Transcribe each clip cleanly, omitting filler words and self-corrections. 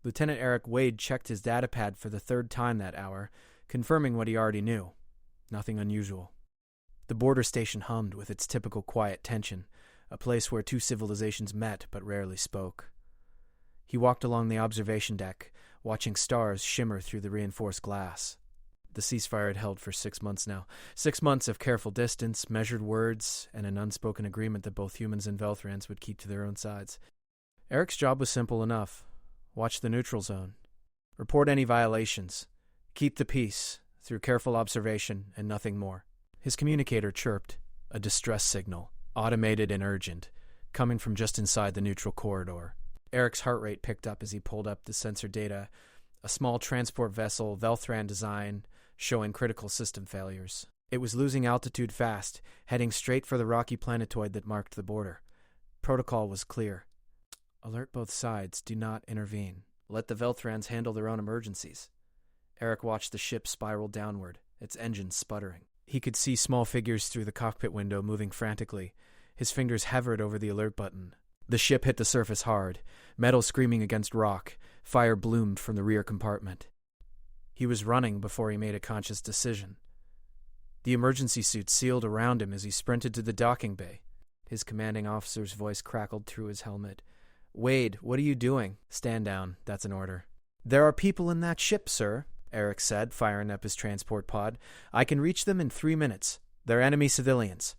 Lieutenant Eric Wade checked his datapad for the third time that hour, confirming what he already knew. Nothing unusual. The border station hummed with its typical quiet tension, a place where two civilizations met but rarely spoke. He walked along the observation deck, watching stars shimmer through the reinforced glass. The ceasefire had held for 6 months now. 6 months of careful distance, measured words, and an unspoken agreement that both humans and Velthrans would keep to their own sides. Eric's job was simple enough. Watch the neutral zone. Report any violations. Keep the peace, through careful observation and nothing more. His communicator chirped, a distress signal, automated and urgent, coming from just inside the neutral corridor. Eric's heart rate picked up as he pulled up the sensor data, a small transport vessel, Velthran design, showing critical system failures. It was losing altitude fast, heading straight for the rocky planetoid that marked the border. Protocol was clear. Alert both sides, do not intervene. Let the Velthrans handle their own emergencies. Eric watched the ship spiral downward, its engines sputtering. He could see small figures through the cockpit window moving frantically. His fingers hovered over the alert button. The ship hit the surface hard, metal screaming against rock. Fire bloomed from the rear compartment. He was running before he made a conscious decision. The emergency suit sealed around him as he sprinted to the docking bay. His commanding officer's voice crackled through his helmet. "Wade, what are you doing?" "Stand down. That's an order." "There are people in that ship, sir," Eric said, firing up his transport pod. "I can reach them in 3 minutes. They're enemy civilians."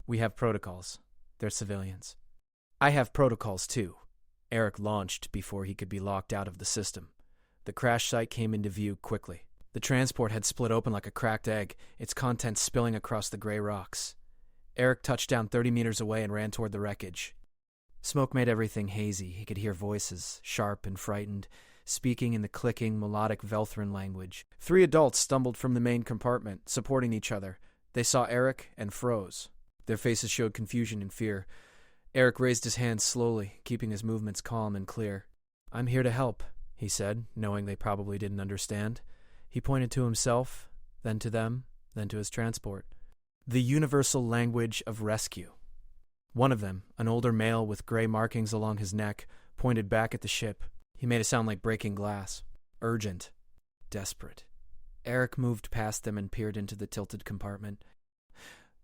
"We have protocols. They're civilians." "I have protocols, too." Eric launched before he could be locked out of the system. The crash site came into view quickly. The transport had split open like a cracked egg, its contents spilling across the gray rocks. Eric touched down 30 meters away and ran toward the wreckage. Smoke made everything hazy. He could hear voices, sharp and frightened, speaking in the clicking, melodic Velthran language. 3 adults stumbled from the main compartment, supporting each other. They saw Eric and froze. Their faces showed confusion and fear. Eric raised his hands slowly, keeping his movements calm and clear. "I'm here to help," he said, knowing they probably didn't understand. He pointed to himself, then to them, then to his transport. The universal language of rescue. One of them, an older male with gray markings along his neck, pointed back at the ship. He made a sound like breaking glass. Urgent. Desperate. Eric moved past them and peered into the tilted compartment.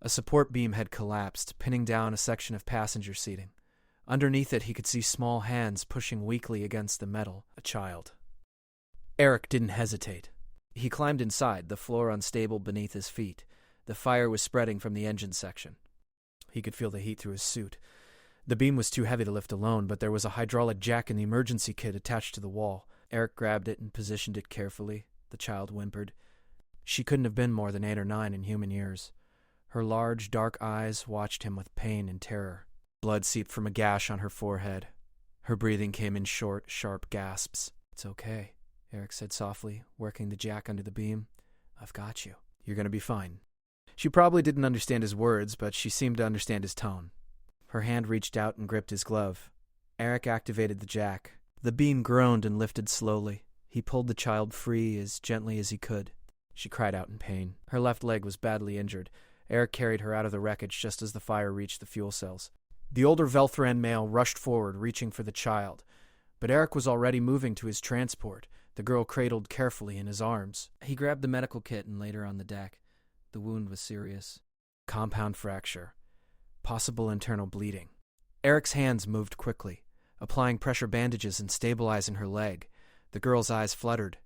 A support beam had collapsed, pinning down a section of passenger seating. Underneath it, he could see small hands pushing weakly against the metal. A child. Eric didn't hesitate. He climbed inside, the floor unstable beneath his feet. The fire was spreading from the engine section. He could feel the heat through his suit. The beam was too heavy to lift alone, but there was a hydraulic jack in the emergency kit attached to the wall. Eric grabbed it and positioned it carefully. The child whimpered. She couldn't have been more than 8 or 9 in human years. Her large, dark eyes watched him with pain and terror. Blood seeped from a gash on her forehead. Her breathing came in short, sharp gasps. "It's okay," Eric said softly, working the jack under the beam. "I've got you. You're going to be fine." She probably didn't understand his words, but she seemed to understand his tone. Her hand reached out and gripped his glove. Eric activated the jack. The beam groaned and lifted slowly. He pulled the child free as gently as he could. She cried out in pain. Her left leg was badly injured. Eric carried her out of the wreckage just as the fire reached the fuel cells. The older Velthran male rushed forward, reaching for the child. But Eric was already moving to his transport, the girl cradled carefully in his arms. He grabbed the medical kit and laid her on the deck. The wound was serious. Compound fracture. Possible internal bleeding. Eric's hands moved quickly, applying pressure bandages and stabilizing her leg. The girl's eyes fluttered.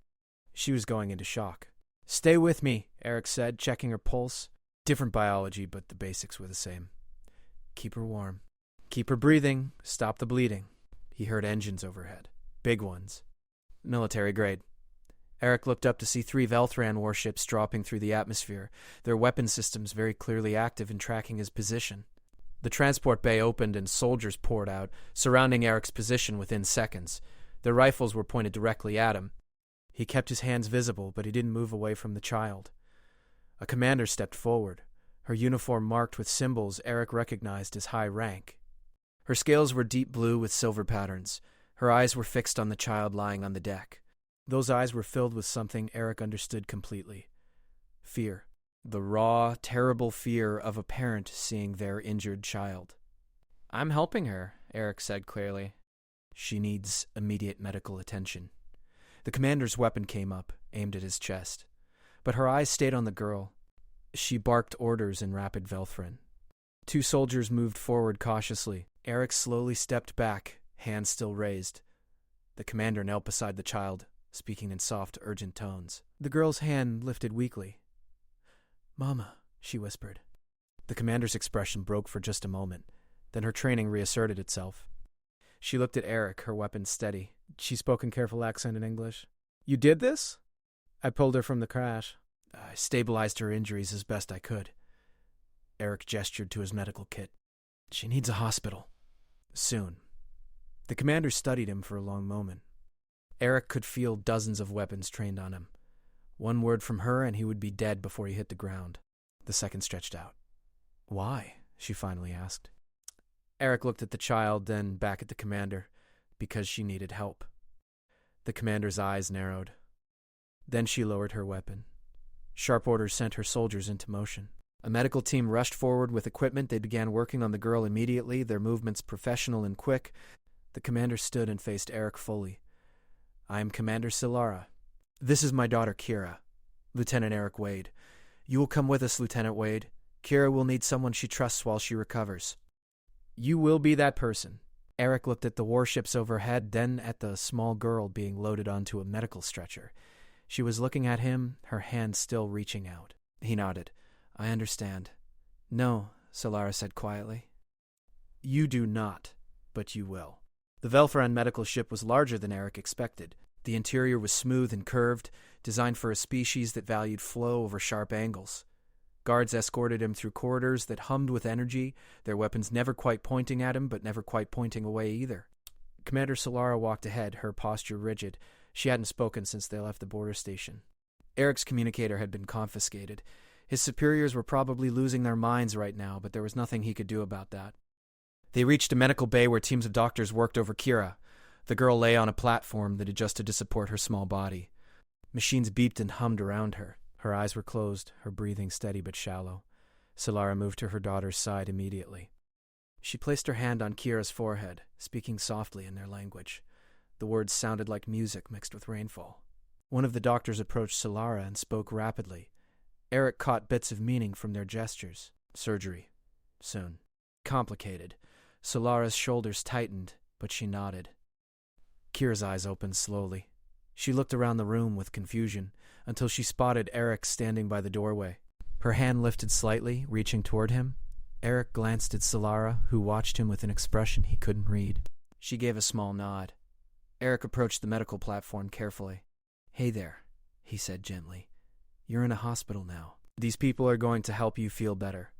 She was going into shock. "Stay with me," Eric said, checking her pulse. Different biology, but the basics were the same. "Keep her warm. Keep her breathing. Stop the bleeding." He heard engines overhead. Big ones. Military grade. Eric looked up to see 3 Velthran warships dropping through the atmosphere, their weapon systems very clearly active in tracking his position. The transport bay opened and soldiers poured out, surrounding Eric's position within seconds. Their rifles were pointed directly at him. He kept his hands visible, but he didn't move away from the child. A commander stepped forward, her uniform marked with symbols Eric recognized as high rank. Her scales were deep blue with silver patterns. Her eyes were fixed on the child lying on the deck. Those eyes were filled with something Eric understood completely. Fear. The raw, terrible fear of a parent seeing their injured child. "I'm helping her," Eric said clearly. She needs immediate medical attention. The commander's weapon came up, aimed at his chest. But her eyes stayed on the girl. She barked orders in rapid Velthrin. 2 soldiers moved forward cautiously. Eric slowly stepped back, hands still raised. The commander knelt beside the child, speaking in soft, urgent tones. The girl's hand lifted weakly. "Mama," she whispered. The commander's expression broke for just a moment. Then her training reasserted itself. She looked at Eric, her weapon steady. She spoke in careful accent in English. "You did this?" "I pulled her from the crash. I stabilized her injuries as best I could." Eric gestured to his medical kit. "She needs a hospital. Soon." The commander studied him for a long moment. Eric could feel dozens of weapons trained on him. One word from her and he would be dead before he hit the ground. The second stretched out. "Why?" she finally asked. Eric looked at the child, then back at the commander. Because she needed help. The commander's eyes narrowed. Then she lowered her weapon. Sharp orders sent her soldiers into motion. A medical team rushed forward with equipment. They began working on the girl immediately, their movements professional and quick. The commander stood and faced Eric fully. "I am Commander Solara. This is my daughter Kira, Lieutenant Eric Wade. You will come with us, Lieutenant Wade. Kira will need someone she trusts while she recovers." "You will be that person." Eric looked at the warships overhead, then at the small girl being loaded onto a medical stretcher. She was looking at him, her hand still reaching out. He nodded. "I understand." "No," Solara said quietly. "You do not, but you will." The Velthran medical ship was larger than Eric expected. The interior was smooth and curved, designed for a species that valued flow over sharp angles. Guards escorted him through corridors that hummed with energy, their weapons never quite pointing at him, but never quite pointing away either. Commander Solara walked ahead, her posture rigid. She hadn't spoken since they left the border station. Eric's communicator had been confiscated. His superiors were probably losing their minds right now, but there was nothing he could do about that. They reached a medical bay where teams of doctors worked over Kira. The girl lay on a platform that adjusted to support her small body. Machines beeped and hummed around her. Her eyes were closed, her breathing steady but shallow. Solara moved to her daughter's side immediately. She placed her hand on Kira's forehead, speaking softly in their language. The words sounded like music mixed with rainfall. One of the doctors approached Solara and spoke rapidly. Eric caught bits of meaning from their gestures. Surgery. Soon. Complicated. Solara's shoulders tightened, but she nodded. Kira's eyes opened slowly. She looked around the room with confusion, until she spotted Eric standing by the doorway. Her hand lifted slightly, reaching toward him. Eric glanced at Solara, who watched him with an expression he couldn't read. She gave a small nod. Eric approached the medical platform carefully. "Hey there," he said gently. "You're in a hospital now. These people are going to help you feel better."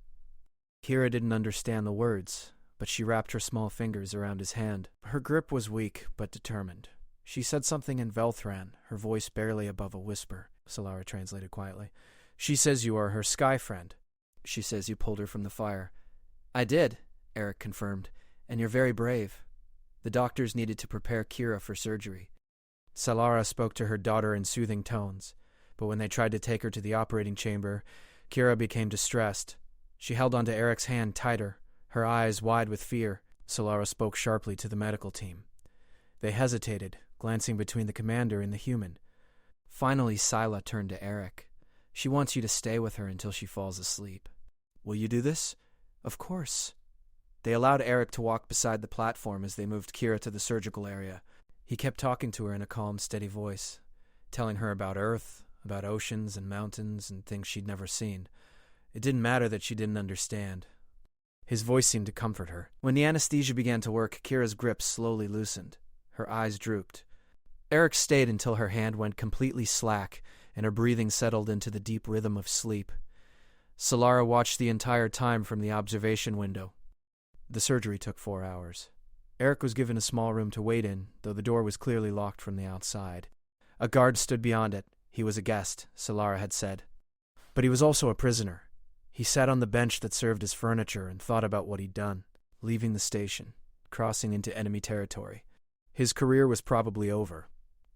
Kira didn't understand the words, but she wrapped her small fingers around his hand. Her grip was weak, but determined. She said something in Velthran, her voice barely above a whisper. Solara translated quietly. "She says you are her sky friend. She says you pulled her from the fire." "I did," Eric confirmed, "and you're very brave." The doctors needed to prepare Kira for surgery. Solara spoke to her daughter in soothing tones, but when they tried to take her to the operating chamber, Kira became distressed. She held onto Eric's hand tighter, her eyes wide with fear. Solara spoke sharply to the medical team. They hesitated, glancing between the commander and the human. Finally, Sila turned to Eric. "She wants you to stay with her until she falls asleep." "Will you do this?" "Of course." They allowed Eric to walk beside the platform as they moved Kira to the surgical area. He kept talking to her in a calm, steady voice, telling her about Earth, about oceans and mountains and things she'd never seen. It didn't matter that she didn't understand. His voice seemed to comfort her. When the anesthesia began to work, Kira's grip slowly loosened. Her eyes drooped. Eric stayed until her hand went completely slack and her breathing settled into the deep rhythm of sleep. Solara watched the entire time from the observation window. The surgery took 4 hours. Eric was given a small room to wait in, though the door was clearly locked from the outside. A guard stood beyond it. He was a guest, Solara had said. But he was also a prisoner. He sat on the bench that served as furniture and thought about what he'd done, leaving the station, crossing into enemy territory. His career was probably over.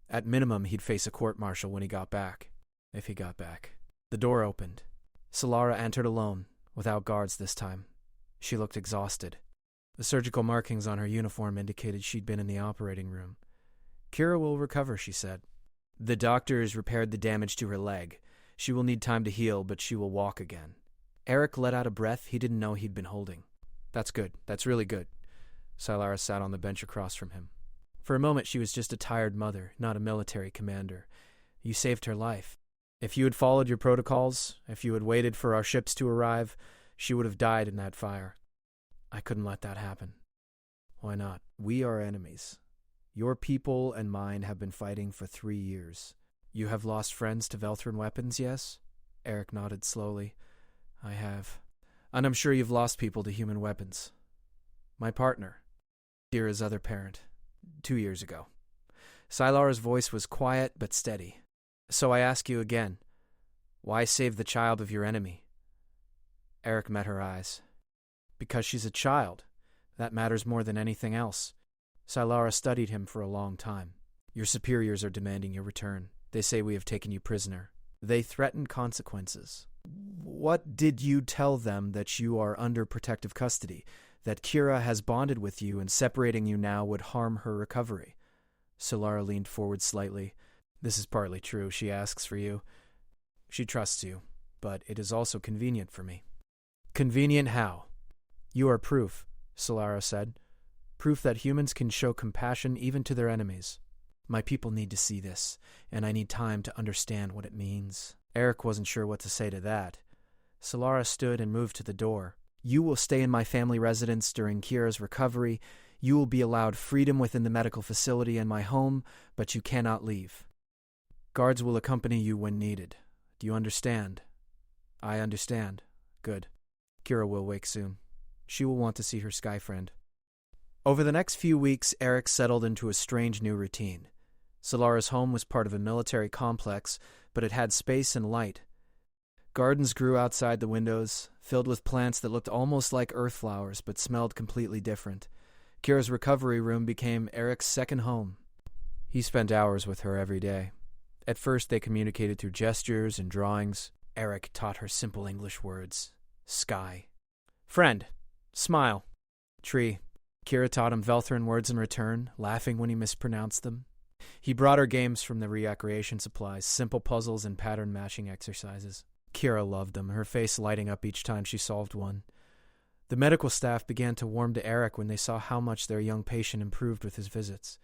At minimum, he'd face a court-martial when he got back. If he got back. The door opened. Solara entered alone, without guards this time. She looked exhausted. The surgical markings on her uniform indicated she'd been in the operating room. Kira will recover, she said. The doctors repaired the damage to her leg. She will need time to heal, but she will walk again. Eric let out a breath he didn't know he'd been holding. That's good. That's really good. Silara sat on the bench across from him. For a moment, she was just a tired mother, not a military commander. You saved her life. If you had followed your protocols, if you had waited for our ships to arrive, she would have died in that fire. I couldn't let that happen. Why not? We are enemies. Your people and mine have been fighting for 3 years. You have lost friends to Velthran weapons, yes? Eric nodded slowly. I have. And I'm sure you've lost people to human weapons. My partner, Kira's other parent, 2 years ago. Silara's voice was quiet but steady. So I ask you again, why save the child of your enemy? Eric met her eyes. Because she's a child. That matters more than anything else. Silara studied him for a long time. Your superiors are demanding your return. They say we have taken you prisoner. They threaten consequences. What did you tell them that you are under protective custody? That Kira has bonded with you and separating you now would harm her recovery? Silara leaned forward slightly. This is partly true. She asks for you. She trusts you, but it is also convenient for me. Convenient how? You are proof, Silara said. Proof that humans can show compassion even to their enemies. My people need to see this, and I need time to understand what it means. Eric wasn't sure what to say to that. Silara stood and moved to the door. You will stay in my family residence during Kira's recovery. You will be allowed freedom within the medical facility and my home, but you cannot leave. Guards will accompany you when needed. Do you understand? I understand. Good. Kira will wake soon. She will want to see her sky friend. Over the next few weeks, Eric settled into a strange new routine. Silara's home was part of a military complex, but it had space and light. Gardens grew outside the windows, filled with plants that looked almost like earth flowers but smelled completely different. Kira's recovery room became Eric's second home. He spent hours with her every day. At first, they communicated through gestures and drawings. Eric taught her simple English words. Sky. Friend. Smile. Tree. Kira taught him Velthran words in return, laughing when he mispronounced them. He brought her games from the recreation supplies, simple puzzles and pattern matching exercises. Kira loved them, her face lighting up each time she solved one. The medical staff began to warm to Eric when they saw how much their young patient improved with his visits.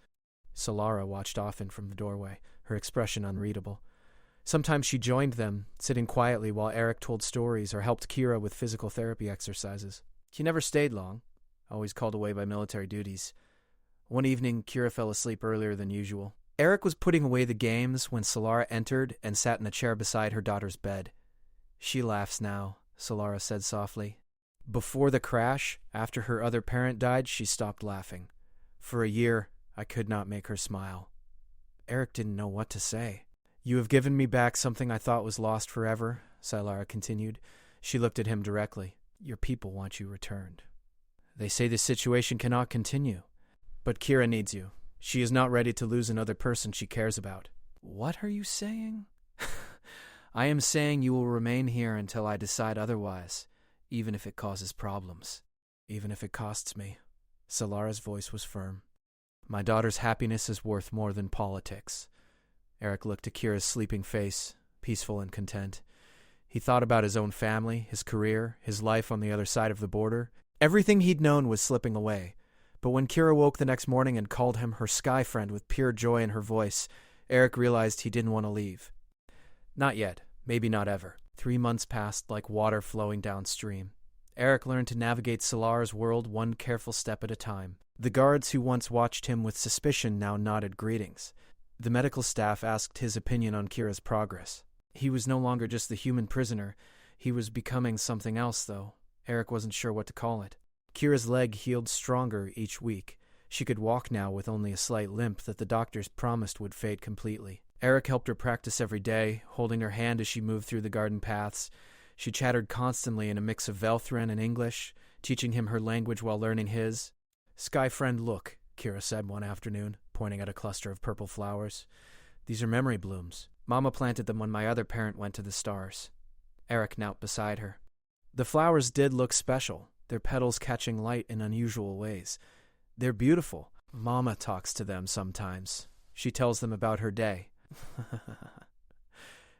Silara watched often from the doorway, her expression unreadable. Sometimes she joined them, sitting quietly while Eric told stories or helped Kira with physical therapy exercises. She never stayed long, always called away by military duties. One evening, Kira fell asleep earlier than usual. Eric was putting away the games when Silara entered and sat in a chair beside her daughter's bed. She laughs now, Silara said softly. Before the crash, after her other parent died, she stopped laughing. For a year, I could not make her smile. Eric didn't know what to say. You have given me back something I thought was lost forever, Silara continued. She looked at him directly. Your people want you returned. They say this situation cannot continue. But Kira needs you. She is not ready to lose another person she cares about. What are you saying? I am saying you will remain here until I decide otherwise, even if it causes problems, even if it costs me. Silara's voice was firm. My daughter's happiness is worth more than politics. Eric looked at Kira's sleeping face, peaceful and content. He thought about his own family, his career, his life on the other side of the border. Everything he'd known was slipping away. But when Kira woke the next morning and called him her sky friend with pure joy in her voice, Eric realized he didn't want to leave. Not yet. Maybe not ever. 3 months passed like water flowing downstream. Eric learned to navigate Silara's world one careful step at a time. The guards who once watched him with suspicion now nodded greetings. The medical staff asked his opinion on Kira's progress. He was no longer just the human prisoner. He was becoming something else, though. Eric wasn't sure what to call it. Kira's leg healed stronger each week. She could walk now with only a slight limp that the doctors promised would fade completely. Eric helped her practice every day, holding her hand as she moved through the garden paths. She chattered constantly in a mix of Velthran and English, teaching him her language while learning his. Sky friend, look, Kira said one afternoon, pointing at a cluster of purple flowers. These are memory blooms. Mama planted them when my other parent went to the stars. Eric knelt beside her. The flowers did look special. their petals catching light in unusual ways. They're beautiful. Mama talks to them sometimes. She tells them about her day.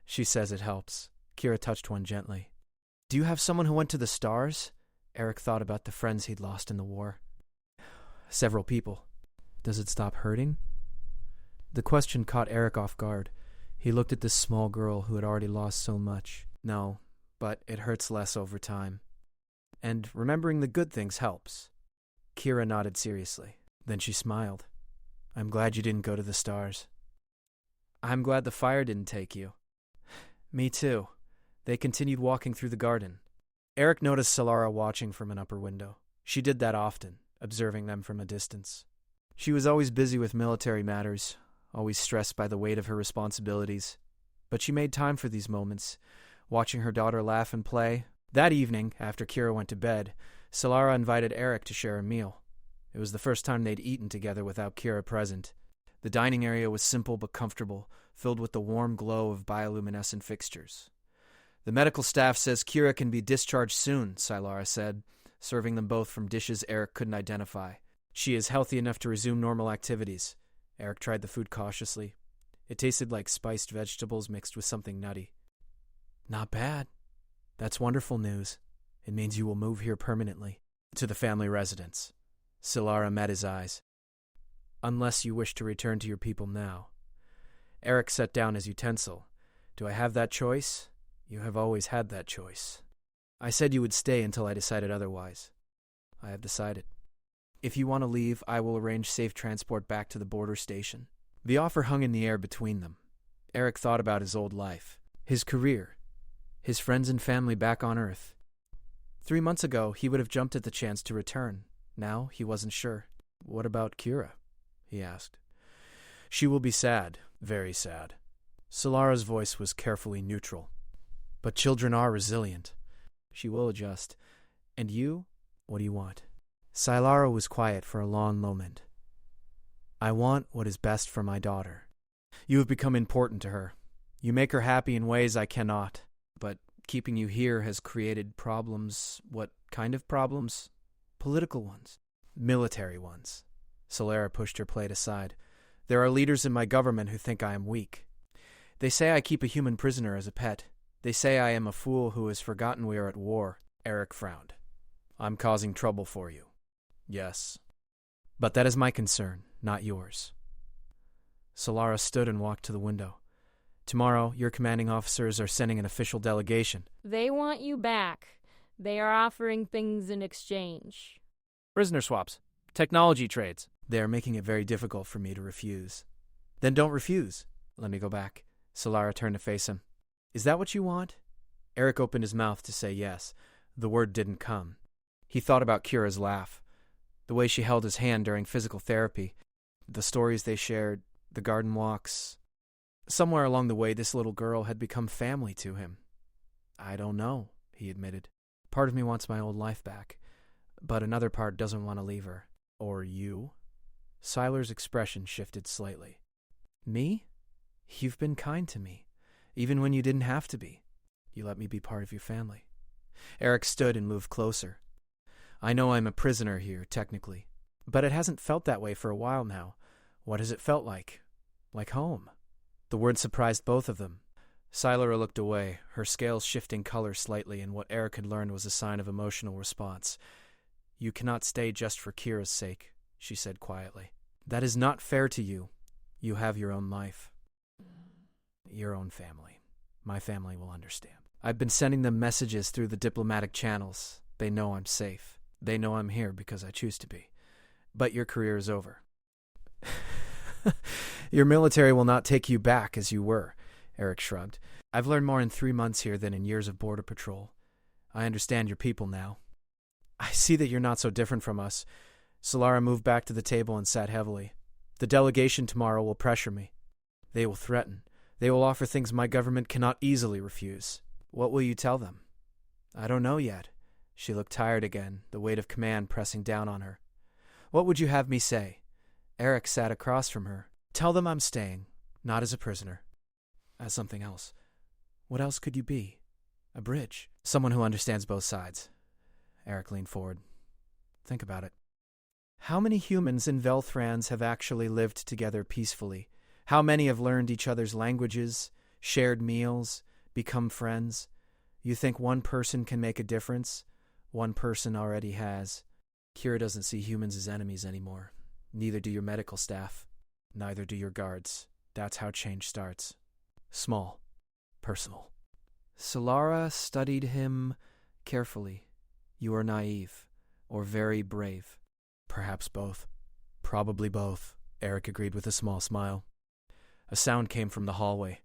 She says it helps. Kira touched one gently. Do you have someone who went to the stars? Eric thought about the friends he'd lost in the war. Several people. Does it stop hurting? The question caught Eric off guard. He looked at this small girl who had already lost so much. No, but it hurts less over time. And remembering the good things helps. Kira nodded seriously. Then she smiled. I'm glad you didn't go to the stars. I'm glad the fire didn't take you. Me too. They continued walking through the garden. Eric noticed Solara watching from an upper window. She did that often, observing them from a distance. She was always busy with military matters, always stressed by the weight of her responsibilities. But she made time for these moments, watching her daughter laugh and play. That evening, after Kira went to bed, Solara invited Eric to share a meal. It was the first time they'd eaten together without Kira present. The dining area was simple but comfortable, filled with the warm glow of bioluminescent fixtures. The medical staff says Kira can be discharged soon, Solara said, serving them both from dishes Eric couldn't identify. She is healthy enough to resume normal activities. Eric tried the food cautiously. It tasted like spiced vegetables mixed with something nutty. Not bad. That's wonderful news. It means you will move here permanently, to the family residence. Solara met his eyes. Unless you wish to return to your people now. Eric set down his utensil. Do I have that choice? You have always had that choice. I said you would stay until I decided otherwise. I have decided. If you want to leave, I will arrange safe transport back to the border station. The offer hung in the air between them. Eric thought about his old life, his career, his friends and family back on Earth. 3 months ago, he would have jumped at the chance to return. Now, he wasn't sure. What about Kira? He asked. She will be sad, very sad. Solara's voice was carefully neutral. But children are resilient. She will adjust. And you? What do you want? Solara was quiet for a long moment. I want what is best for my daughter. You have become important to her. You make her happy in ways I cannot. But keeping you here has created problems. What kind of problems? Political ones. Military ones. Solara pushed her plate aside. There are leaders in my government who think I am weak. They say I keep a human prisoner as a pet. They say I am a fool who has forgotten we are at war. Eric frowned. I'm causing trouble for you. Yes. But that is my concern, not yours. Solara stood and walked to the window. Tomorrow, your commanding officers are sending an official delegation. They want you back. They are offering things in exchange. Prisoner swaps. Technology trades. They are making it very difficult for me to refuse. Then don't refuse. Let me go back. Solara turned to face him. Is that what you want? Eric opened his mouth to say yes. The word didn't come. He thought about Kira's laugh, the way she held his hand during physical therapy, the stories they shared, the garden walks. Somewhere along the way, this little girl had become family to him. I don't know, he admitted. Part of me wants my old life back, but another part doesn't want to leave her. Or you? Siler's expression shifted slightly. Me? You've been kind to me, even when you didn't have to be. You let me be part of your family. Eric stood and moved closer. I know I'm a prisoner here, technically, but it hasn't felt that way for a while now. What has it felt like? Like home. The word surprised both of them. Siler looked away, her scales shifting color slightly in what Eric had learned was a sign of emotional response. You cannot stay just for Kira's sake, she said quietly. That is not fair to you. You have your own life. Your own family. My family will understand. I've been sending them messages through the diplomatic channels. They know I'm safe. They know I'm here because I choose to be. But your career is over. Your military will not take you back as you were, Eric shrugged. I've learned more in 3 months here than in years of border patrol. I understand your people now. I see that you're not so different from us. Solara moved back to the table and sat heavily. The delegation tomorrow will pressure me. They will threaten. They will offer things my government cannot easily refuse. What will you tell them? I don't know yet. She looked tired again, the weight of command pressing down on her. What would you have me say? Eric sat across from her. Tell them I'm staying, not as a prisoner. As something else. What else could you be? A bridge. Someone who understands both sides. Eric leaned forward. Think about it. How many humans in Velthrans have actually lived together peacefully? How many have learned each other's languages, shared meals, become friends? You think one person can make a difference? One person already has. Kira doesn't see humans as enemies anymore. Neither do your medical staff. Neither do your guards. That's how change starts. Small. Personal. Solara studied him carefully. You are naive, or very brave. Perhaps both. Probably both, Eric agreed with a small smile. A sound came from the hallway.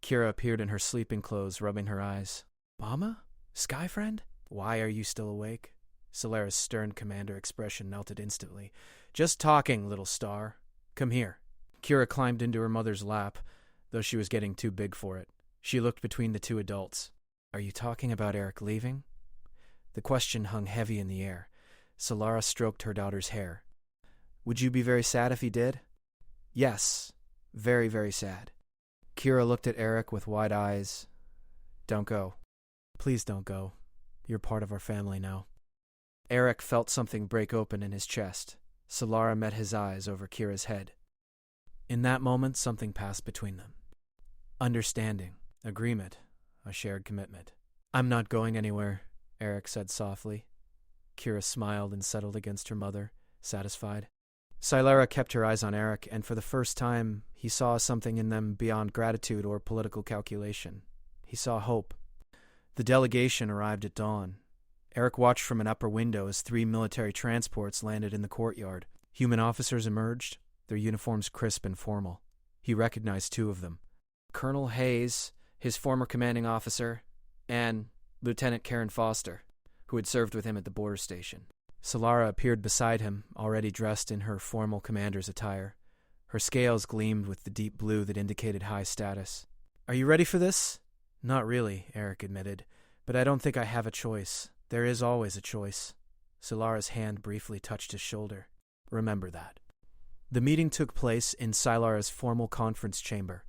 Kira appeared in her sleeping clothes, rubbing her eyes. Mama? Sky friend? Why are you still awake? Solara's stern commander expression melted instantly. Just talking, little star. Come here. Kira climbed into her mother's lap, though she was getting too big for it. She looked between the two adults. Are you talking about Eric leaving? The question hung heavy in the air. Solara stroked her daughter's hair. Would you be very sad if he did? Yes. Very, very sad. Kira looked at Eric with wide eyes. Don't go. Please don't go. You're part of our family now. Eric felt something break open in his chest. Solara met his eyes over Kira's head. In that moment, something passed between them. Understanding, agreement, a shared commitment. I'm not going anywhere, Eric said softly. Kira smiled and settled against her mother, satisfied. Silara kept her eyes on Eric, and for the first time, he saw something in them beyond gratitude or political calculation. He saw hope. The delegation arrived at dawn. Eric watched from an upper window as 3 military transports landed in the courtyard. Human officers emerged, their uniforms crisp and formal. He recognized 2 of them. Colonel Hayes, his former commanding officer, and Lieutenant Karen Foster, who had served with him at the border station. Solara appeared beside him, already dressed in her formal commander's attire. Her scales gleamed with the deep blue that indicated high status. Are you ready for this? Not really, Eric admitted, but I don't think I have a choice. There is always a choice. Solara's hand briefly touched his shoulder. Remember that. The meeting took place in Silara's formal conference chamber.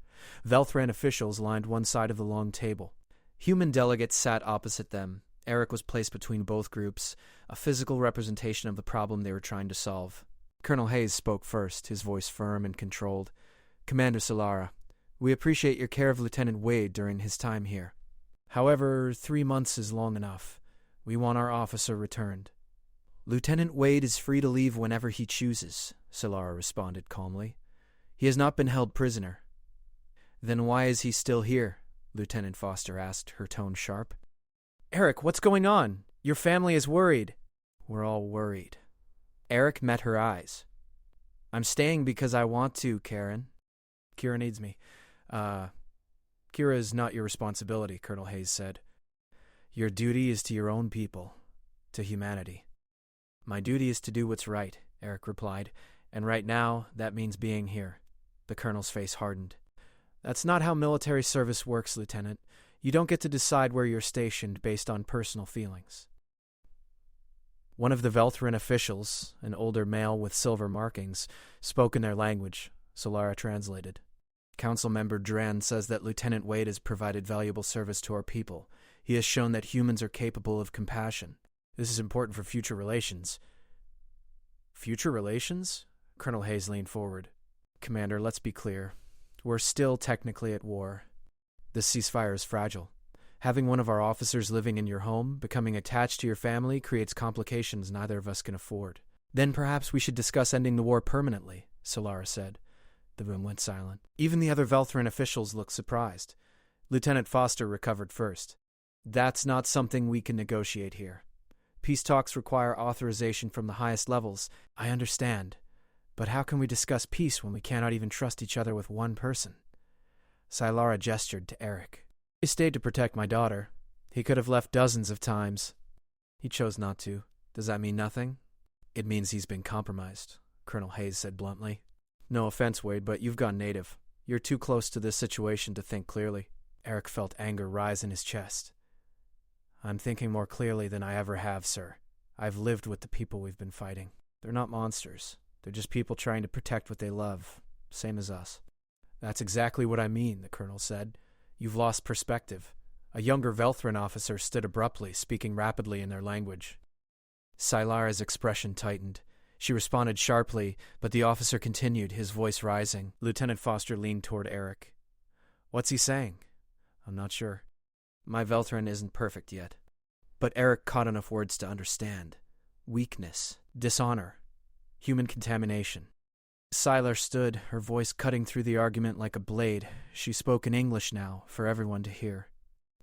Velthran officials lined one side of the long table. Human delegates sat opposite them. Eric was placed between both groups, a physical representation of the problem they were trying to solve. Colonel Hayes spoke first, his voice firm and controlled. Commander Solara, we appreciate your care of Lieutenant Wade during his time here. However, 3 months is long enough. We want our officer returned. Lieutenant Wade is free to leave whenever he chooses, Solara responded calmly. He has not been held prisoner. Then why is he still here? Lieutenant Foster asked, her tone sharp. Eric, what's going on? Your family is worried. We're all worried. Eric met her eyes. I'm staying because I want to, Karen. Kira needs me. Kira is not your responsibility, Colonel Hayes said. Your duty is to your own people, to humanity. My duty is to do what's right, Eric replied, and right now that means being here. The colonel's face hardened. That's not how military service works, Lieutenant. You don't get to decide where you're stationed based on personal feelings. One of the Velthran officials, an older male with silver markings, spoke in their language. Solara translated. Council member Dran says that Lieutenant Wade has provided valuable service to our people. He has shown that humans are capable of compassion. This is important for future relations. Future relations? Colonel Hayes leaned forward. Commander, let's be clear. We're still technically at war. This ceasefire is fragile. Having one of our officers living in your home, becoming attached to your family, creates complications neither of us can afford. Then perhaps we should discuss ending the war permanently, Solara said. The room went silent. Even the other Velthran officials looked surprised. Lieutenant Foster recovered first. That's not something we can negotiate here. Peace talks require authorization from the highest levels. I understand. But how can we discuss peace when we cannot even trust each other with one person? Silara gestured to Eric. He stayed to protect my daughter. He could have left dozens of times. He chose not to. Does that mean nothing? It means he's been compromised, Colonel Hayes said bluntly. No offense, Wade, but you've gone native. You're too close to this situation to think clearly. Eric felt anger rise in his chest. I'm thinking more clearly than I ever have, sir. I've lived with the people we've been fighting. They're not monsters. They're just people trying to protect what they love, same as us. That's exactly what I mean, the colonel said. You've lost perspective. A younger Velthran officer stood abruptly, speaking rapidly in their language. Silara's expression tightened. She responded sharply, but the officer continued, his voice rising. Lieutenant Foster leaned toward Eric. What's he saying? I'm not sure. My Velthran isn't perfect yet. But Eric caught enough words to understand. Weakness, dishonor, human contamination. Sylar stood, her voice cutting through the argument like a blade. She spoke in English now, for everyone to hear.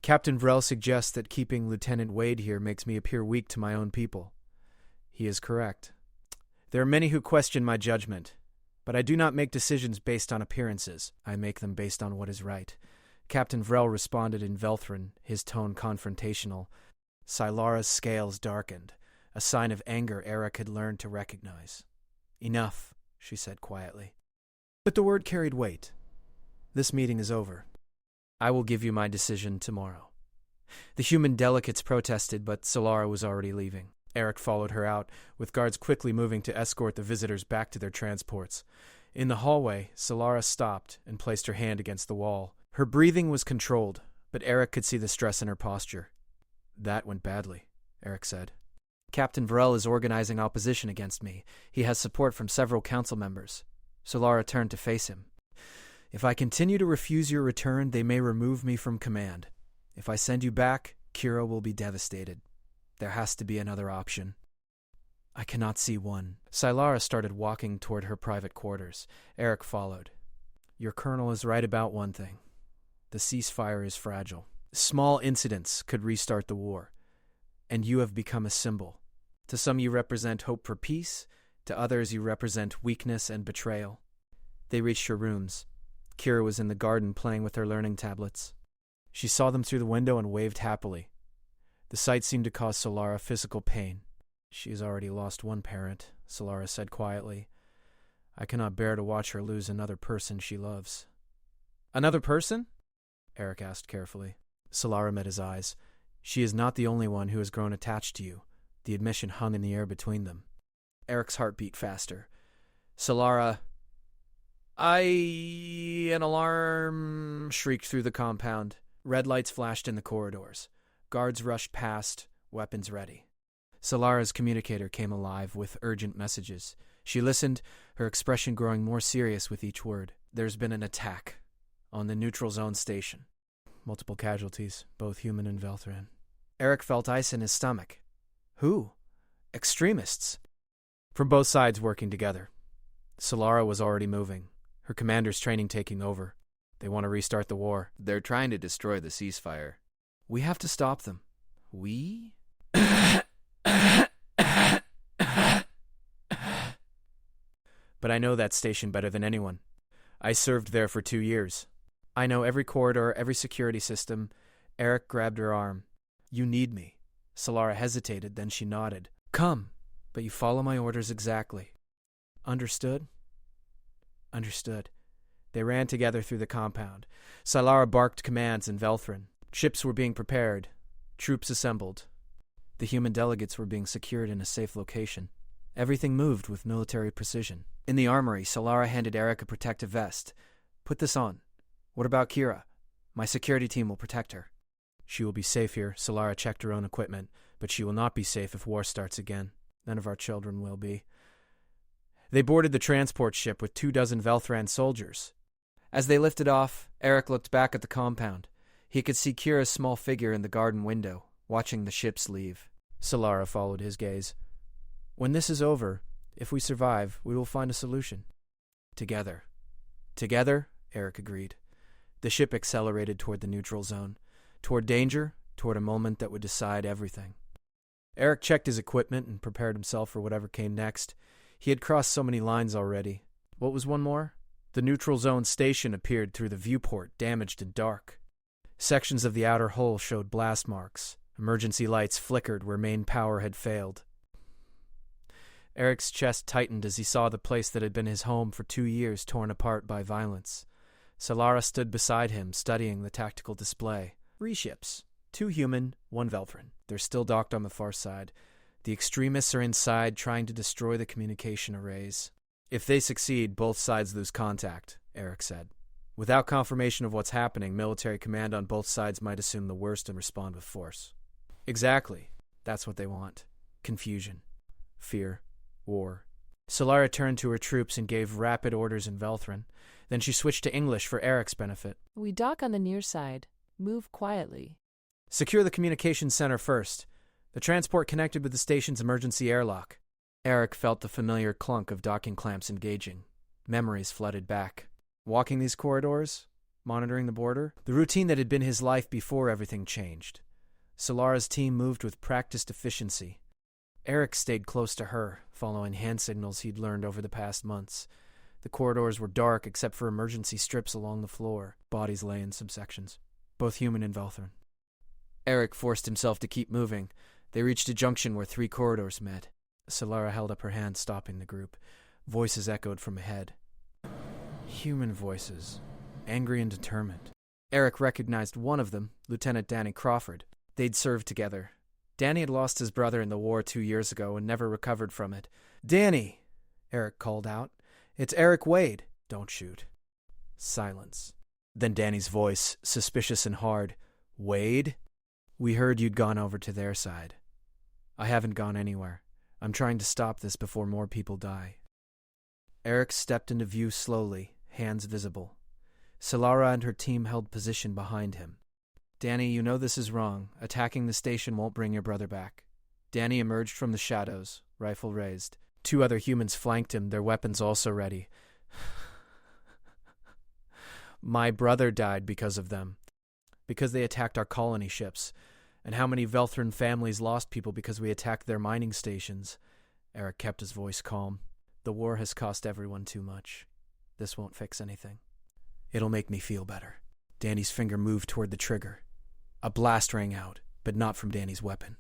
Captain Vrel suggests that keeping Lieutenant Wade here makes me appear weak to my own people. He is correct. There are many who question my judgment, but I do not make decisions based on appearances. I make them based on what is right. Captain Vrel responded in Velthran, his tone confrontational. Silara's scales darkened, a sign of anger Eric had learned to recognize. Enough, she said quietly. But the word carried weight. This meeting is over. I will give you my decision tomorrow. The human delegates protested, but Solara was already leaving. Eric followed her out, with guards quickly moving to escort the visitors back to their transports. In the hallway, Solara stopped and placed her hand against the wall. Her breathing was controlled, but Eric could see the stress in her posture. That went badly, Eric said. Captain Vrel is organizing opposition against me. He has support from several council members. Solara turned to face him. If I continue to refuse your return, they may remove me from command. If I send you back, Kira will be devastated. There has to be another option. I cannot see one. Sylara started walking toward her private quarters. Eric followed. Your colonel is right about one thing. The ceasefire is fragile. Small incidents could restart the war. And you have become a symbol. To some you represent hope for peace. To others you represent weakness and betrayal. They reached her rooms. Kira was in the garden playing with her learning tablets. She saw them through the window and waved happily. The sight seemed to cause Solara physical pain. She has already lost one parent, Solara said quietly. I cannot bear to watch her lose another person she loves. Another person? Eric asked carefully. Solara met his eyes. She is not the only one who has grown attached to you. The admission hung in the air between them. Eric's heart beat faster. Solara... An alarm shrieked through the compound. Red lights flashed in the corridors. Guards rushed past, weapons ready. Solara's communicator came alive with urgent messages. She listened, her expression growing more serious with each word. There's been an attack on the neutral zone station. Multiple casualties, both human and Velthran. Eric felt ice in his stomach. Who? Extremists. From both sides working together. Solara was already moving, her commander's training taking over. They want to restart the war. They're trying to destroy the ceasefire. We have to stop them. We? But I know that station better than anyone. I served there for 2 years. I know every corridor, every security system. Eric grabbed her arm. You need me. Solara hesitated, then she nodded. Come, but you follow my orders exactly. Understood? Understood. They ran together through the compound. Solara barked commands in Velthran. Ships were being prepared. Troops assembled. The human delegates were being secured in a safe location. Everything moved with military precision. In the armory, Solara handed Eric a protective vest. Put this on. What about Kira? My security team will protect her. She will be safe here. Solara checked her own equipment, but she will not be safe if war starts again. None of our children will be. They boarded the transport ship with 24 Velthran soldiers. As they lifted off, Eric looked back at the compound. He could see Kira's small figure in the garden window, watching the ships leave. Solara followed his gaze. When this is over, if we survive, we will find a solution. Together. Together, Eric agreed. The ship accelerated toward the neutral zone, toward danger, toward a moment that would decide everything. Eric checked his equipment and prepared himself for whatever came next. He had crossed so many lines already. What was one more? The neutral zone station appeared through the viewport, damaged and dark. Sections of the outer hull showed blast marks. Emergency lights flickered where main power had failed. Eric's chest tightened as he saw the place that had been his home for 2 years torn apart by violence. Solara stood beside him, studying the tactical display. 3 ships. 2 human, 1 Velthran. They're still docked on the far side. The extremists are inside, trying to destroy the communication arrays. If they succeed, both sides lose contact, Eric said. Without confirmation of what's happening, military command on both sides might assume the worst and respond with force. Exactly. That's what they want. Confusion. fear, war. Solara turned to her troops and gave rapid orders in Velthran. Then she switched to English for Eric's benefit. We dock on the near side. Move quietly. Secure the communications center first. The transport connected with the station's emergency airlock. Eric felt the familiar clunk of docking clamps engaging. Memories flooded back. Walking these corridors, monitoring the border, the routine that had been his life before everything changed. Solara's team moved with practiced efficiency. Eric stayed close to her, following hand signals he'd learned over the past months. The corridors were dark except for emergency strips along the floor. Bodies lay in subsections, both human and Velthran. Eric forced himself to keep moving. They reached a junction where 3 corridors met. Solara held up her hand, stopping the group. Voices echoed from ahead. Human voices, angry and determined. Eric recognized one of them, Lieutenant Danny Crawford. They'd served together. Danny had lost his brother in the war 2 years ago and never recovered from it. "Danny!" Eric called out. "It's Eric Wade." "Don't shoot." Silence. Then Danny's voice, suspicious and hard. "Wade? We heard you'd gone over to their side." "I haven't gone anywhere. I'm trying to stop this before more people die." Eric stepped into view slowly, hands visible. Solara and her team held position behind him. "Danny, you know this is wrong. Attacking the station won't bring your brother back." Danny emerged from the shadows, rifle raised. 2 other humans flanked him, their weapons also ready. "My brother died because of them. Because they attacked our colony ships. And how many Velthran families lost people because we attacked their mining stations?" Eric kept his voice calm. "The war has cost everyone too much. This won't fix anything. It'll make me feel better." Danny's finger moved toward the trigger. A blast rang out, but not from Danny's weapon.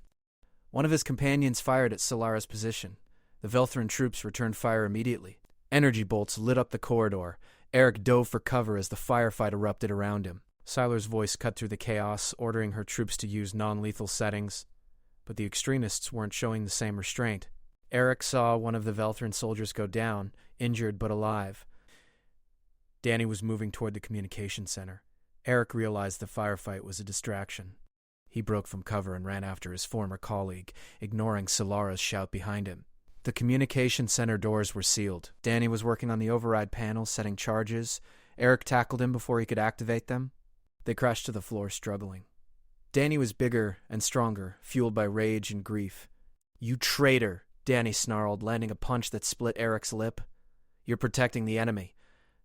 One of his companions fired at Solara's position. The Velthran troops returned fire immediately. Energy bolts lit up the corridor. Eric dove for cover as the firefight erupted around him. Siler's voice cut through the chaos, ordering her troops to use non-lethal settings. But the extremists weren't showing the same restraint. Eric saw one of the Velthran soldiers go down, injured but alive. Danny was moving toward the communication center. Eric realized the firefight was a distraction. He broke from cover and ran after his former colleague, ignoring Solara's shout behind him. The communication center doors were sealed. Danny was working on the override panel, setting charges. Eric tackled him before he could activate them. They crashed to the floor, struggling. Danny was bigger and stronger, fueled by rage and grief. "You traitor!" Danny snarled, landing a punch that split Eric's lip. "You're protecting the enemy."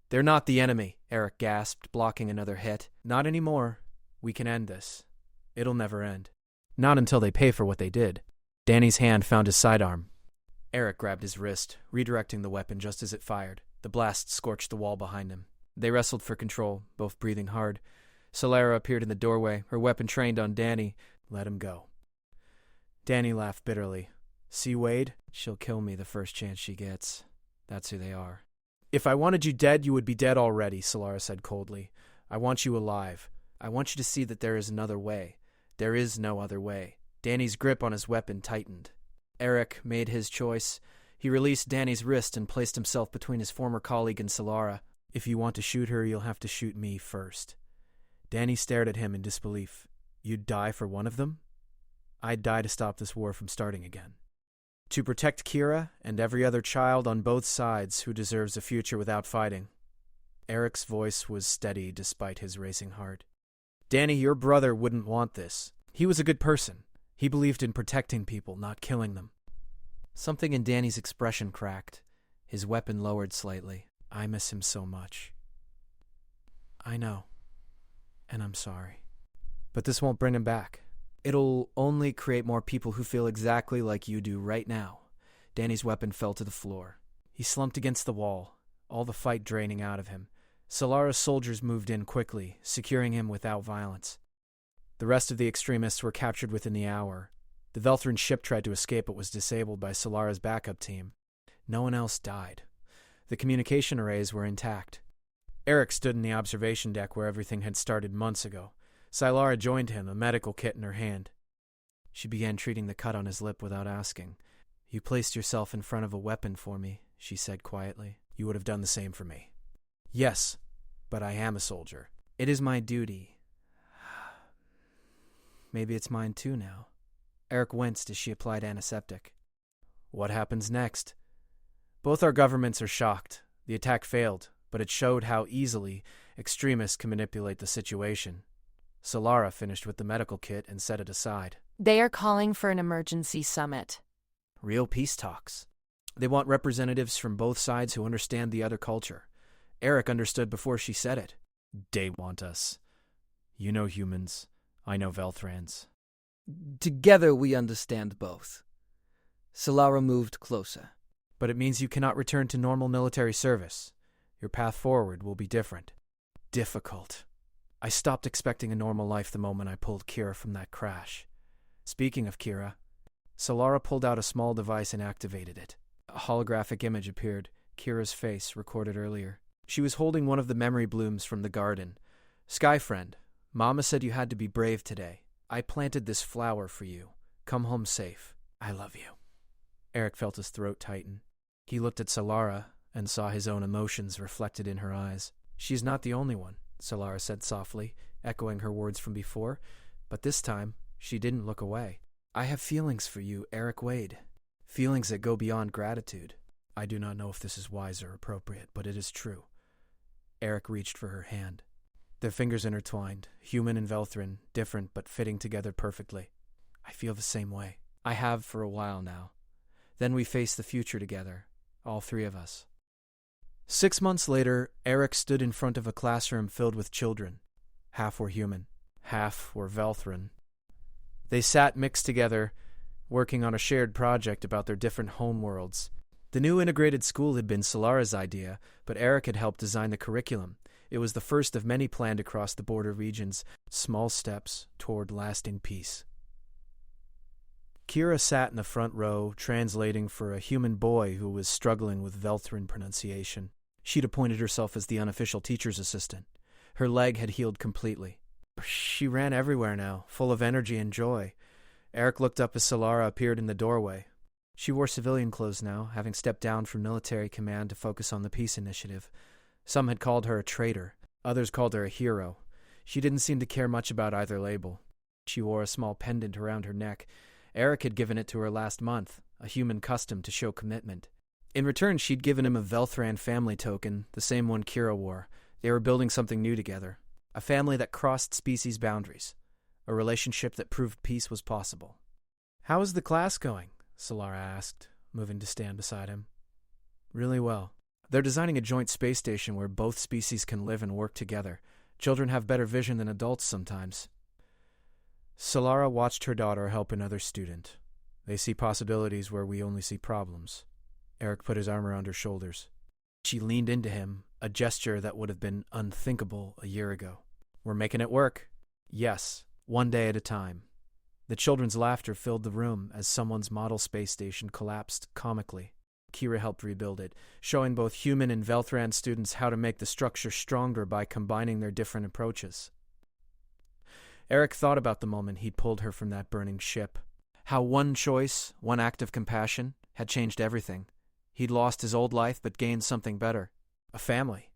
"They're not the enemy," Eric gasped, blocking another hit. "Not anymore. We can end this. It'll never end. Not until they pay for what they did." Danny's hand found his sidearm. Eric grabbed his wrist, redirecting the weapon just as it fired. The blast scorched the wall behind him. They wrestled for control, both breathing hard. Solara appeared in the doorway, her weapon trained on Danny. "Let him go." Danny laughed bitterly. "See, Wade? She'll kill me the first chance she gets. That's who they are." "If I wanted you dead, you would be dead already," Solara said coldly. "I want you alive. I want you to see that there is another way. There is no other way." Danny's grip on his weapon tightened. Eric made his choice. He released Danny's wrist and placed himself between his former colleague and Solara. "If you want to shoot her, you'll have to shoot me first." Danny stared at him in disbelief. "You'd die for one of them?" "I'd die to stop this war from starting again. To protect Kira and every other child on both sides who deserves a future without fighting." Eric's voice was steady despite his racing heart. "Danny, your brother wouldn't want this. He was a good person. He believed in protecting people, not killing them." Something in Danny's expression cracked. His weapon lowered slightly. "I miss him so much." "I know. And I'm sorry. But this won't bring him back. It'll only create more people who feel exactly like you do right now." Danny's weapon fell to the floor. He slumped against the wall, all the fight draining out of him. Solara's soldiers moved in quickly, securing him without violence. The rest of the extremists were captured within the hour. The Velthran ship tried to escape but was disabled by Solara's backup team. No one else died. The communication arrays were intact. Eric stood in the observation deck where everything had started months ago. Solara joined him, a medical kit in her hand. She began treating the cut on his lip without asking. "You placed yourself in front of a weapon for me," she said quietly. "You would have done the same for me." "Yes, but I am a soldier. It is my duty. Maybe it's mine too now." Eric winced as she applied antiseptic. What happens next? Both our governments are shocked. The attack failed, but it showed how easily extremists can manipulate the situation. Solara finished with the medical kit and set it aside. They are calling for an emergency summit. Real peace talks. They want representatives from both sides who understand the other culture. Eric understood before she said it. They want us. You know humans. I know Velthrans. Together we understand both. Solara moved closer. But it means you cannot return to normal military service. Your path forward will be different. Difficult. I stopped expecting a normal life the moment I pulled Kira from that crash. Speaking of Kira, Solara pulled out a small device and activated it. A holographic image appeared, Kira's face recorded earlier. She was holding one of the memory blooms from the garden. Sky friend, Mama said you had to be brave today. I planted this flower for you. Come home safe. I love you. Eric felt his throat tighten. He looked at Solara and saw his own emotions reflected in her eyes. She's not the only one, Solara said softly, echoing her words from before, but this time she didn't look away. I have feelings for you, Eric Wade. Feelings that go beyond gratitude. I do not know if this is wise or appropriate, but it is true. Eric reached for her hand. Their fingers intertwined, human and Velthrin, different but fitting together perfectly. I feel the same way. I have for a while now. Then we face the future together, all three of us. 6 months later, Eric stood in front of a classroom filled with children. Half were human, half were Velthrin. They sat mixed together, working on a shared project about their different homeworlds. The new integrated school had been Solara's idea, but Eric had helped design the curriculum. It was the first of many planned across the border regions, small steps toward lasting peace. Kira sat in the front row, translating for a human boy who was struggling with Velthrin pronunciation. She'd appointed herself as the unofficial teacher's assistant. Her leg had healed completely. She ran everywhere now, full of energy and joy. Eric looked up as Solara appeared in the doorway. She wore civilian clothes now, having stepped down from military command to focus on the peace initiative. Some had called her a traitor. Others called her a hero. She didn't seem to care much about either label. She wore a small pendant around her neck. Eric had given it to her last month, a human custom to show commitment. In return, she'd given him a Velthran family token, the same one Kira wore. They were building something new together. A family that crossed species boundaries. A relationship that proved peace was possible. How is the class going? Solara asked, moving to stand beside him. Really well. They're designing a joint space station where both species can live and work together. Children have better vision than adults sometimes. Solara watched her daughter help another student. They see possibilities where we only see problems. Eric put his arm around her shoulders. She leaned into him, a gesture that would have been unthinkable a year ago. We're making it work. Yes, one day at a time. The children's laughter filled the room as someone's model space station collapsed comically. Kira helped rebuild it, showing both human and Velthran students how to make the structure stronger by combining their different approaches. Eric thought about the moment he'd pulled her from that burning ship. How one choice, one act of compassion, had changed everything. He'd lost his old life but gained something better. A family.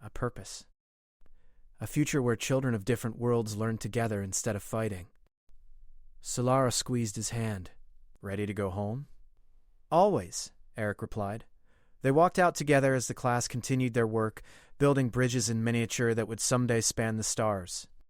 A purpose. A future where children of different worlds learned together instead of fighting. Solara squeezed his hand. Ready to go home? Always, Eric replied. They walked out together as the class continued their work, building bridges in miniature that would someday span the stars.